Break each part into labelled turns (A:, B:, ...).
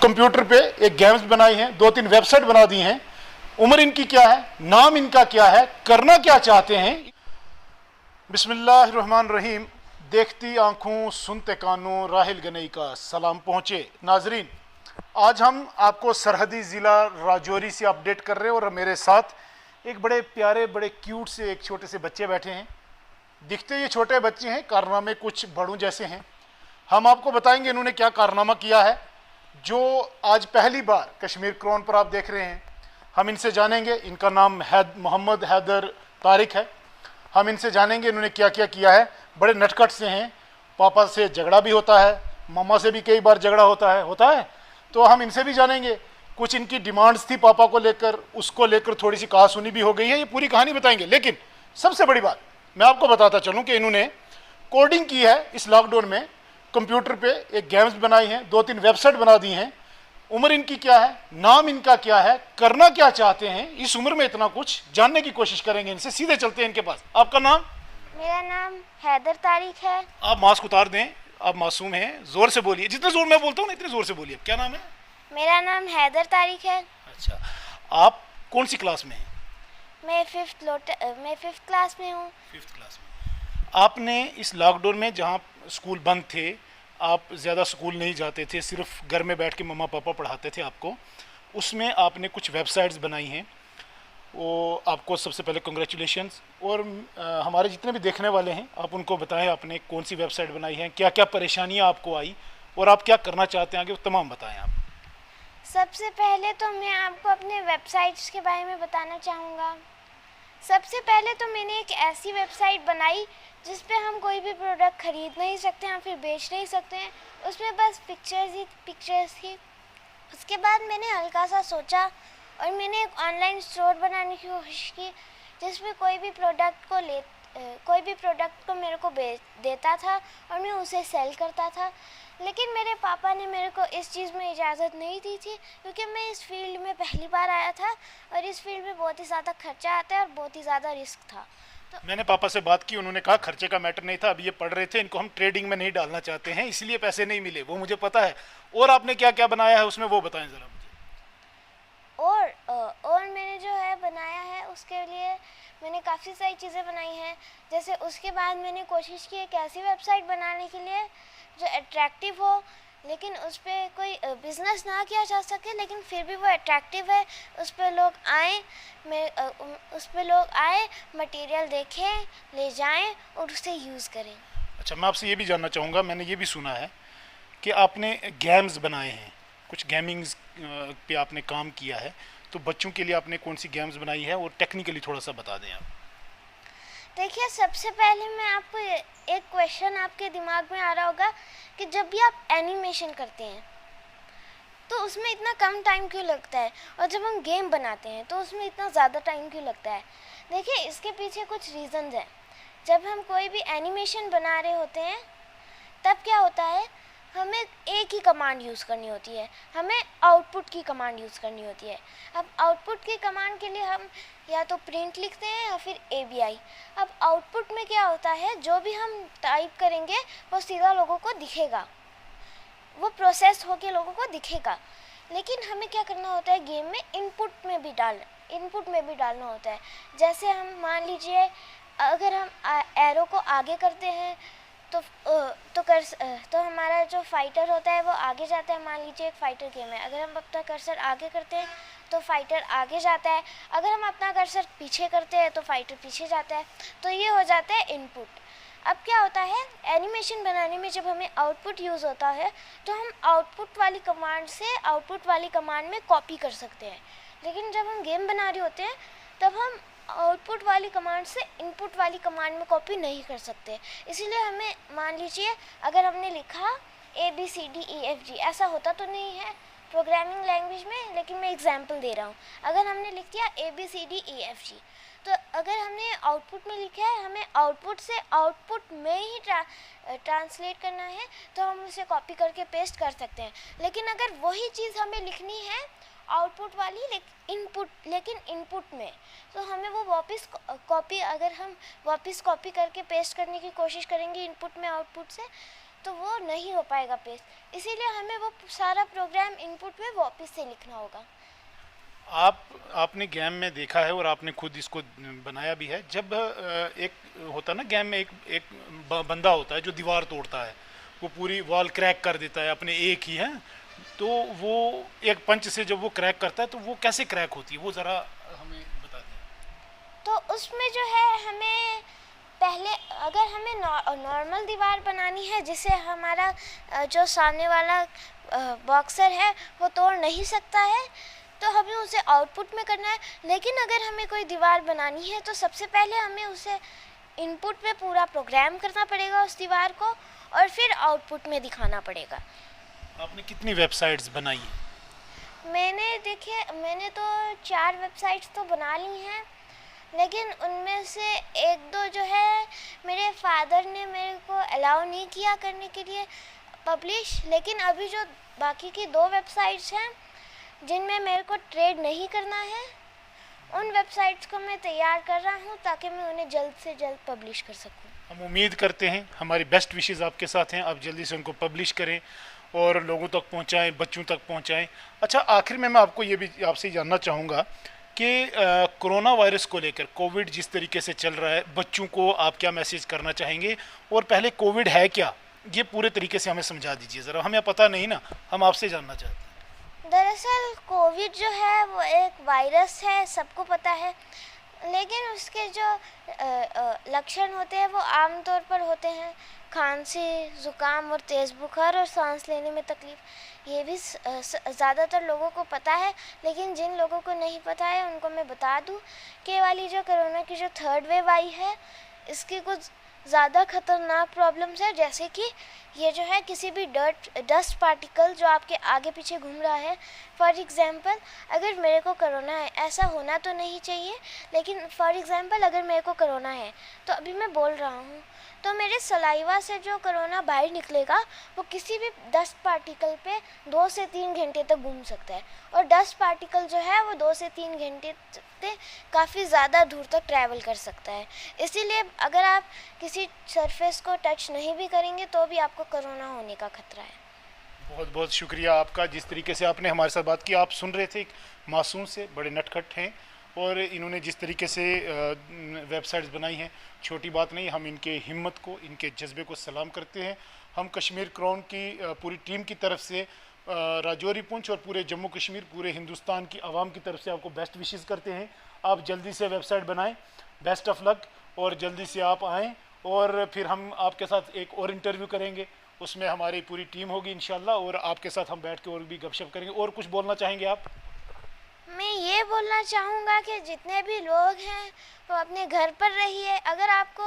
A: Computer पे एक games बनाई हैं, 2-3 वेबसाइट बना दी हैं। उम्र इनकी क्या है, नाम इनका क्या है, करना क्या चाहते हैं। बिस्मिल्लाहिर्रहमानिर्रहीम। देखती आंखों सुनते कानों राहिल गनई का सलाम पहुँचे। नाजरीन, आज हम आपको सरहदी ज़िला राजौरी से अपडेट कर रहे हैं और मेरे साथ एक बड़े प्यारे बड़े क्यूट से एक छोटे से बच्चे बैठे हैं। दिखते ये छोटे बच्चे हैं, कारनामे कुछ बड़ों जैसे हैं। हम आपको बताएंगे इन्होंने क्या कारनामा किया है जो आज पहली बार कश्मीर क्राउन पर आप देख रहे हैं। हम इनसे जानेंगे। इनका नाम मोहम्मद हैदर तारिक है। हम इनसे जानेंगे इन्होंने क्या क्या किया है। बड़े नटखट से हैं, पापा से झगड़ा भी होता है, मम्मा से भी कई बार झगड़ा होता है। तो हम इनसे भी जानेंगे। कुछ इनकी डिमांड्स थी पापा को लेकर, उसको लेकर थोड़ी सी कहासुनी भी हो गई है। ये पूरी कहानी बताएंगे। लेकिन सबसे बड़ी बात मैं आपको बताता चलूँ कि इन्होंने कोडिंग की है। इस लॉकडाउन में कंप्यूटर पे एक गेम्स बनाई हैं, 2-3 वेबसाइट बना दी हैं। उम्र इनकी क्या है, नाम इनका क्या है, करना क्या चाहते हैं, इस उम्र में इतना कुछ जानने की कोशिश करेंगे इनसे। सीधे चलते हैं इनके पास। आपका नाम?
B: मेरा नाम हैदर तारिक है।
A: आप मास्क उतार दें, आप मासूम हैं, जोर से बोलिए। जितना जोर मैं बोलता हूँ ना इतने जोर से बोलिए। क्या नाम है?
B: मेरा नाम हैदर तारिक है।
A: अच्छा, आप कौन सी क्लास में हैं?
B: मैं फिफ्थ क्लास में हूँ।
A: 5th क्लास में। आपने इस लॉकडाउन में जहाँ स्कूल बंद थे, आप ज़्यादा स्कूल नहीं जाते थे, सिर्फ घर में बैठ के मम्मा पापा पढ़ाते थे आपको, उसमें आपने कुछ वेबसाइट्स बनाई हैं। वो आपको सबसे पहले कंग्रेचुलेशंस। और हमारे जितने भी देखने वाले हैं आप उनको बताएं आपने कौन सी वेबसाइट बनाई है, क्या क्या परेशानियां आपको आई और आप क्या करना चाहते हैं आगे, वो तमाम बताएं आप।
B: सबसे पहले तो मैं आपको अपने वेबसाइट्स के बारे में बताना चाहूँगा। सबसे पहले तो मैंने एक ऐसी वेबसाइट बनाई जिस पे हम कोई भी प्रोडक्ट खरीद नहीं सकते हैं, फिर बेच नहीं सकते हैं। उसमें बस पिक्चर्स थी। उसके बाद मैंने हल्का सा सोचा और मैंने एक ऑनलाइन स्टोर बनाने की कोशिश की जिसमें कोई भी प्रोडक्ट को मेरे को देता था और मैं उसे सेल करता था। लेकिन मेरे पापा ने मेरे को इस चीज़ में इजाज़त नहीं दी थी क्योंकि मैं इस फील्ड में पहली बार आया था और इस फील्ड में बहुत ही ज़्यादा खर्चा आता है और बहुत ही ज़्यादा रिस्क था। तो
A: मैंने पापा से बात की, उन्होंने कहा खर्चे का मैटर नहीं था, अभी ये पढ़ रहे थे, इनको हम ट्रेडिंग में नहीं डालना चाहते हैं, इसलिए पैसे नहीं मिले, वो मुझे पता है। और आपने क्या क्या बनाया है उसमें वो बताएं ज़रा मुझे।
B: और मैंने जो है बनाया है उसके लिए मैंने काफ़ी सारी चीज़ें बनाई हैं। जैसे उसके बाद मैंने कोशिश की एक ऐसी वेबसाइट बनाने के लिए जो अट्रैक्टिव हो, लेकिन उस पर कोई बिज़नेस ना किया जा सके लेकिन फिर भी वो अट्रैक्टिव है। उस पर लोग आए, मटेरियल देखें, ले जाएं और उसे यूज़ करें।
A: अच्छा, मैं आपसे ये भी जानना चाहूँगा, मैंने ये भी सुना है कि आपने गेम्स बनाए हैं, कुछ गेमिंग्स पे आपने काम किया है, तो बच्चों के लिए आपने कौन सी गेम्स बनाई है और टेक्निकली थोड़ा सा बता दें आप।
B: देखिए, सबसे पहले मैं आपको एक क्वेश्चन आपके दिमाग में आ रहा होगा कि जब भी आप एनिमेशन करते हैं तो उसमें इतना कम टाइम क्यों लगता है और जब हम गेम बनाते हैं तो उसमें इतना ज़्यादा टाइम क्यों लगता है। देखिए, इसके पीछे कुछ रीज़न्स हैं। जब हम कोई भी एनिमेशन बना रहे होते हैं तब क्या होता है, हमें एक ही कमांड यूज़ करनी होती है, हमें आउटपुट की कमांड यूज़ करनी होती है। अब आउटपुट की कमांड के लिए हम या तो प्रिंट लिखते हैं या फिर ABI। अब आउटपुट में क्या होता है, जो भी हम टाइप करेंगे वो सीधा लोगों को दिखेगा, वो प्रोसेस होके लोगों को दिखेगा। लेकिन हमें क्या करना होता है, गेम में इनपुट में भी डालना होता है। जैसे हम मान लीजिए अगर हम एरो को आगे करते हैं तो हमारा जो फाइटर होता है वो आगे जाता है। मान लीजिए एक फाइटर गेम है, अगर हम अपना कर्सर आगे करते हैं तो फाइटर आगे जाता है, अगर हम अपना कर्सर पीछे करते हैं तो फाइटर पीछे जाता है। तो ये हो जाता है इनपुट। अब क्या होता है, एनिमेशन बनाने में जब हमें आउटपुट यूज़ होता है तो हम आउटपुट वाली कमांड से आउटपुट वाली कमांड में कॉपी कर सकते हैं। लेकिन जब हम गेम बना रहे होते हैं तब हम आउटपुट वाली कमांड से इनपुट वाली कमांड में कॉपी नहीं कर सकते। इसीलिए हमें मान लीजिए अगर हमने लिखा ABCDEFG, ऐसा होता तो नहीं है प्रोग्रामिंग लैंग्वेज में, लेकिन मैं एग्जांपल दे रहा हूँ। अगर हमने लिख दिया ABCDEFG तो अगर हमने आउटपुट में लिखा है, हमें आउटपुट से आउटपुट में ही ट्रांसलेट करना है तो हम उसे कॉपी करके पेस्ट कर सकते हैं। लेकिन अगर वही चीज़ हमें लिखनी है आउटपुट वाली लेकिन इनपुट में, तो हमें वो वापस कॉपी करके पेस्ट करने की कोशिश करेंगे इनपुट में आउटपुट से, तो वो नहीं हो पाएगा पेस्ट। इसीलिए हमें वो सारा प्रोग्राम इनपुट में वापस से लिखना होगा।
A: आपने गेम में देखा है और आपने खुद इसको बनाया भी है, जब एक होता है ना गेम में एक बंदा होता है जो दीवार तोड़ता है, वो पूरी वॉल क्रैक कर देता है अपने एक ही है, तो वो एक पंच से जब वो क्रैक करता है तो वो कैसे क्रैक होती है, वो ज़रा हमें बता दें।
B: तो उसमें जो है हमें पहले अगर हमें नॉर्मल दीवार बनानी है जिसे हमारा जो सामने वाला बॉक्सर है वो तोड़ नहीं सकता है, तो हमें उसे आउटपुट में करना है। लेकिन अगर हमें कोई दीवार बनानी है तो सबसे पहले हमें उसे इनपुट में पूरा प्रोग्राम करना पड़ेगा उस दीवार को, और फिर आउटपुट में दिखाना पड़ेगा।
A: आपने कितनी वेबसाइट्स बनाई हैं?
B: मैंने तो 4 वेबसाइट्स तो बना ली हैं, लेकिन उनमें से एक दो जो है मेरे फादर ने मेरे को अलाउ नहीं किया करने के लिए पब्लिश। लेकिन अभी जो बाकी की 2 वेबसाइट्स हैं जिनमें मेरे को ट्रेड नहीं करना है, उन वेबसाइट्स को मैं तैयार कर रहा हूँ ताकि मैं उन्हें जल्द से जल्द पब्लिश कर सकूँ।
A: हम उम्मीद करते हैं, हमारी बेस्ट विशेस आपके साथ हैं, आप जल्दी से उनको पब्लिश करें और लोगों तक पहुंचाएं, बच्चों तक पहुंचाएं। अच्छा, आखिर में मैं आपको ये भी आपसे जानना चाहूँगा कि कोरोना वायरस को लेकर, कोविड जिस तरीके से चल रहा है, बच्चों को आप क्या मैसेज करना चाहेंगे? और पहले कोविड है क्या, ये पूरे तरीके से हमें समझा दीजिए ज़रा, हमें पता नहीं ना, हम आपसे जानना चाहते हैं।
B: दरअसल कोविड जो है वो एक वायरस है, सबको पता है, लेकिन उसके जो लक्षण होते हैं वो आमतौर पर होते हैं खांसी, ज़ुकाम और तेज़ बुखार और सांस लेने में तकलीफ़। ये भी ज़्यादातर लोगों को पता है, लेकिन जिन लोगों को नहीं पता है उनको मैं बता दूं कि वाली जो कोरोना की जो 3rd वेव आई है, इसकी कुछ ज़्यादा ख़तरनाक प्रॉब्लम्स है, जैसे कि ये जो है किसी भी डस्ट पार्टिकल जो आपके आगे पीछे घूम रहा है। फॉर एग्ज़ाम्पल अगर मेरे को कोरोना है, ऐसा होना तो नहीं चाहिए, लेकिन फॉर एग्ज़ाम्पल अगर मेरे को कोरोना है तो अभी मैं बोल रहा हूँ, तो मेरे सलाइवा से जो कोरोना बाहर निकलेगा वो किसी भी डस्ट पार्टिकल पे 2 से 3 घंटे तक घूम सकता है, और डस्ट पार्टिकल जो है वो 2 से 3 घंटे तक काफ़ी ज़्यादा दूर तक ट्रैवल कर सकता है। इसीलिए अगर आप किसी सरफेस को टच नहीं भी करेंगे तो भी आपको कोरोना होने का खतरा है।
A: बहुत बहुत शुक्रिया आपका, जिस तरीके से आपने हमारे साथ बात की। आप सुन रहे थे एक मासूम से, बड़े नटखट हैं, और इन्होंने जिस तरीके से वेबसाइट्स बनाई हैं, छोटी बात नहीं। हम इनके हिम्मत को, इनके जज्बे को सलाम करते हैं। हम कश्मीर क्राउन की पूरी टीम की तरफ से, राजौरी पुंछ और पूरे जम्मू कश्मीर, पूरे हिंदुस्तान की आवाम की तरफ से आपको बेस्ट विशेस करते हैं। आप जल्दी से वेबसाइट बनाएं, बेस्ट ऑफ लक, और जल्दी से आप आएँ, और फिर हम आपके साथ एक और इंटरव्यू करेंगे, उसमें हमारी पूरी टीम होगी इंशाल्लाह, और आपके साथ हम बैठ के और भी गपशप करेंगे। और कुछ बोलना चाहेंगे आप?
B: मैं ये बोलना चाहूँगा कि जितने भी लोग हैं वो अपने घर पर रहिए। अगर आपको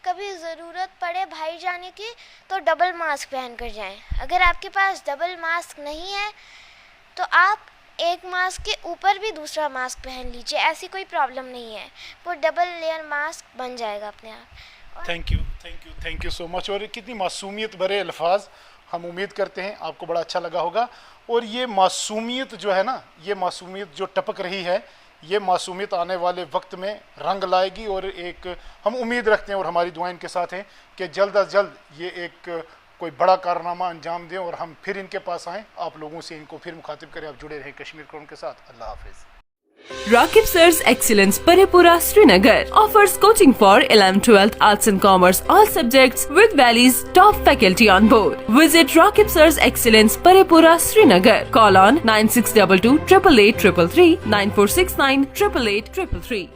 B: कभी ज़रूरत पड़े बाहर जाने की तो डबल मास्क पहन कर जाएं। अगर आपके पास डबल मास्क नहीं है तो आप एक मास्क के ऊपर भी दूसरा मास्क पहन लीजिए, ऐसी कोई प्रॉब्लम नहीं है, वो डबल लेयर मास्क बन जाएगा अपने आप।
A: Thank you so much. और कितनी मासूमियत भरे अल्फाज, हम उम्मीद करते हैं आपको बड़ा अच्छा लगा होगा। और ये मासूमियत जो है ना, ये मासूमियत जो टपक रही है, ये मासूमियत आने वाले वक्त में रंग लाएगी, और एक हम उम्मीद रखते हैं और हमारी दुआएं इनके साथ हैं कि जल्द अज जल्द ये एक कोई बड़ा कारनामा अंजाम दें और हम फिर इनके पास आएँ, आप लोगों से इनको फिर मुखातिब करें। आप जुड़े रहें कश्मीर क्राउन के साथ। अल्लाह हाफिज़।
C: Rakib Sir's Excellence Paripura Srinagar offers coaching for 11th, 12th, Arts and Commerce all subjects with Valley's top faculty on board. Visit Rakib Sir's Excellence Paripura Srinagar. Call on 9622 888 333 9469 888 333.